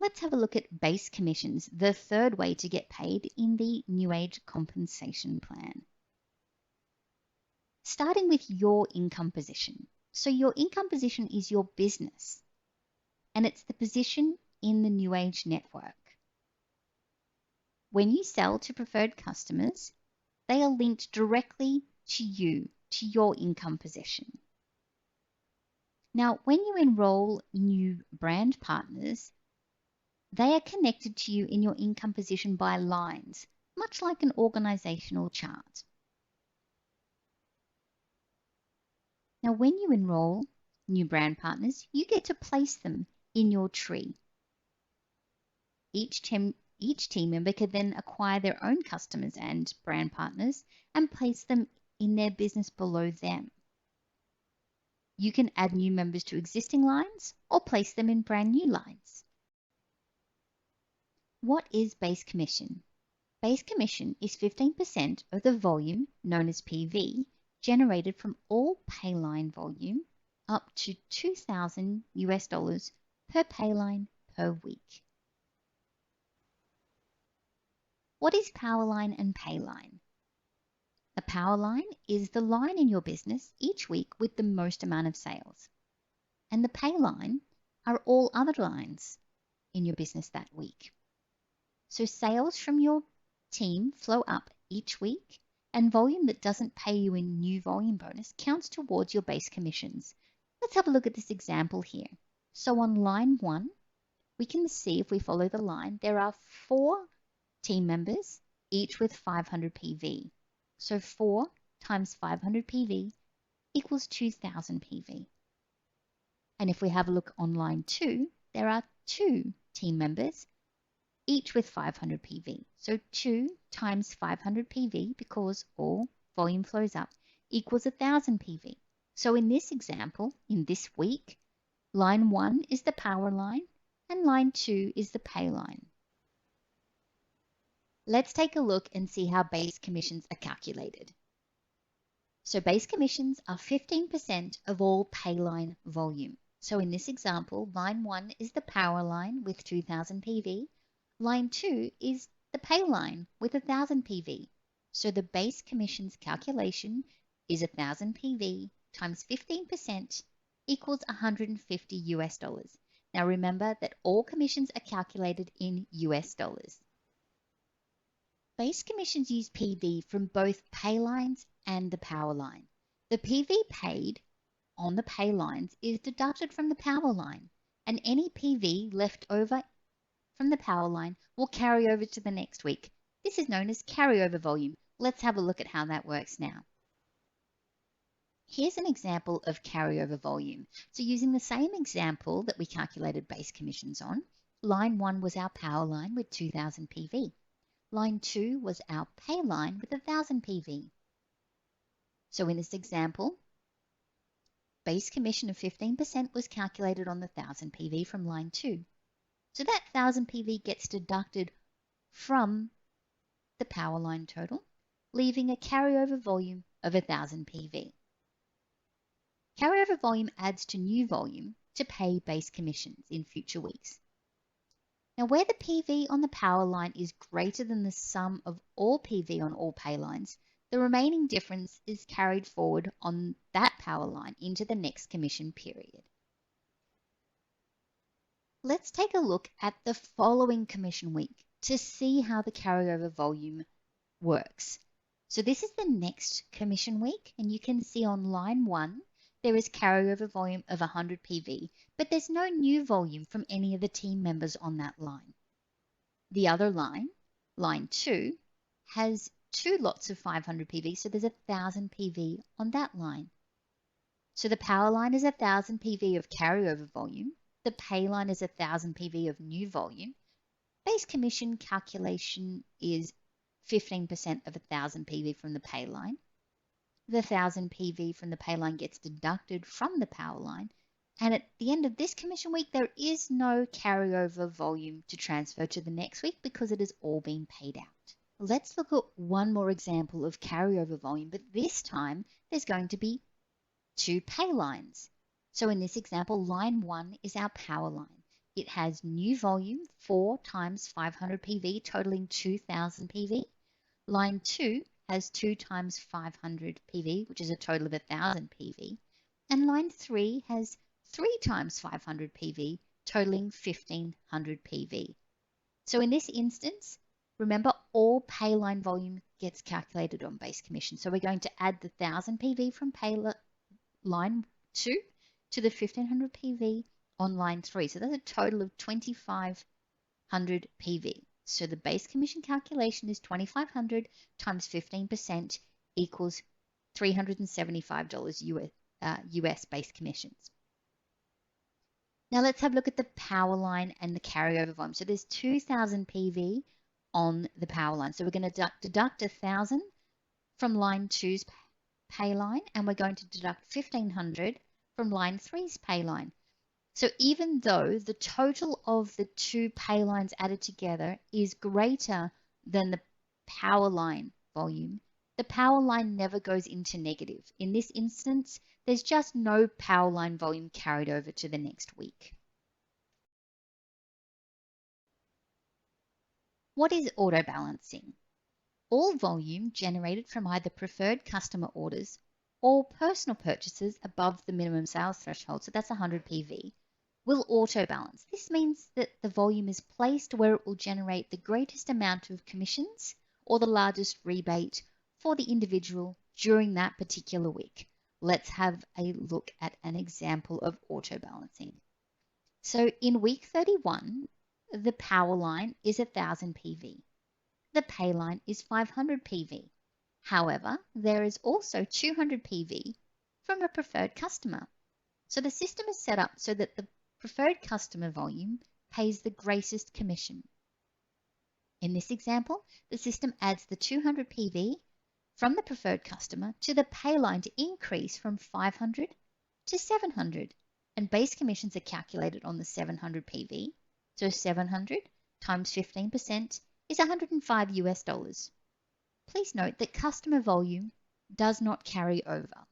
Let's have a look at base commissions, the third way to get paid in the New Age compensation plan. Starting with your income position. So your income position is your business, and it's the position in the New Age network. When you sell to preferred customers, they are linked directly to you, to your income position. Now, when you enroll new brand partners, they are connected to you in your income position by lines, much like an organizational chart. Now, when you enroll new brand partners, you get to place them in your tree. Each team member can then acquire their own customers and brand partners and place them in their business below them. You can add new members to existing lines or place them in brand new lines. What is base commission? Base commission is 15% of the volume, known as PV, generated from all payline volume up to $2,000 per payline per week. What is power line and payline? A power line is the line in your business each week with the most amount of sales. And the payline are all other lines in your business that week. So sales from your team flow up each week, and volume that doesn't pay you in new volume bonus counts towards your base commissions. Let's have a look at this example here. So on line 1, we can see if we follow the line, there are 4 team members, each with 500 PV. So 4 times 500 PV equals 2,000 PV. And if we have a look on line 2, there are 2 team members, each with 500 PV. So 2 times 500 PV, because all volume flows up, equals 1,000 PV. So in this example, in this week, line 1 is the power line and line 2 is the pay line. Let's take a look and see how base commissions are calculated. So base commissions are 15% of all payline volume. So in this example, line 1 is the power line with 2,000 PV. Line 2 is the pay line with 1,000 PV. So the base commissions calculation is 1,000 PV times 15% equals $150. Now remember that all commissions are calculated in US dollars. Base commissions use PV from both pay lines and the power line. The PV paid on the pay lines is deducted from the power line, and any PV left over from the power line will carry over to the next week. This is known as carryover volume. Let's have a look at how that works now. Here's an example of carryover volume. So using the same example that we calculated base commissions on, line 1 was our power line with 2,000 PV. Line 2 was our pay line with 1,000 PV. So in this example, base commission of 15% was calculated on the 1,000 PV from line 2. So that 1,000 PV gets deducted from the power line total, leaving a carryover volume of 1,000 PV. Carryover volume adds to new volume to pay base commissions in future weeks. Now, where the PV on the power line is greater than the sum of all PV on all pay lines, the remaining difference is carried forward on that power line into the next commission period. Let's take a look at the following commission week to see how the carryover volume works. So this is the next commission week, and you can see on line 1, there is carryover volume of 100 PV, but there's no new volume from any of the team members on that line. The other line, line 2, has 2 lots of 500 PV, so there's 1,000 PV on that line. So the power line is 1,000 PV of carryover volume, the pay line is 1,000 PV of new volume. Base commission calculation is 15% of 1,000 PV from the pay line. The 1,000 PV from the pay line gets deducted from the power line, and at the end of this commission week, there is no carryover volume to transfer to the next week because it has all been paid out. Let's look at one more example of carryover volume, but this time there's going to be 2 pay lines. So in this example, line 1 is our power line. it has new volume 4 times 500 PV totaling 2000 PV. Line 2 has 2 times 500 PV, which is a total of 1000 PV. And line 3 has 3 times 500 PV, totaling 1500 PV. So in this instance, remember all pay line volume gets calculated on base commission. So we're going to add the 1000 PV from line 2 to the 1500 PV on line 3. So that's a total of 2500 PV. So the base commission calculation is 2500 times 15% equals $375 US base commissions. Now let's have a look at the power line and the carryover volume. So there's 2000 PV on the power line. So we're going to deduct 1000 from line 2's pay line, and we're going to deduct 1500 from line 3's pay line. So even though the total of the two pay lines added together is greater than the power line volume, the power line never goes into negative. In this instance, there's just no power line volume carried over to the next week. What is auto balancing? All volume generated from either preferred customer orders or personal purchases above the minimum sales threshold, so that's 100 PV, will auto balance. This means that the volume is placed where it will generate the greatest amount of commissions or the largest rebate for the individual during that particular week. Let's have a look at an example of auto balancing. So in week 31, the power line is 1000 PV. The pay line is 500 PV. However, there is also 200 PV from a preferred customer. So the system is set up so that the preferred customer volume pays the greatest commission. In this example, the system adds the 200 PV from the preferred customer to the pay line to increase from 500 to 700, and base commissions are calculated on the 700 PV. So 700 times 15% is 105 US dollars. Please note that customer volume does not carry over.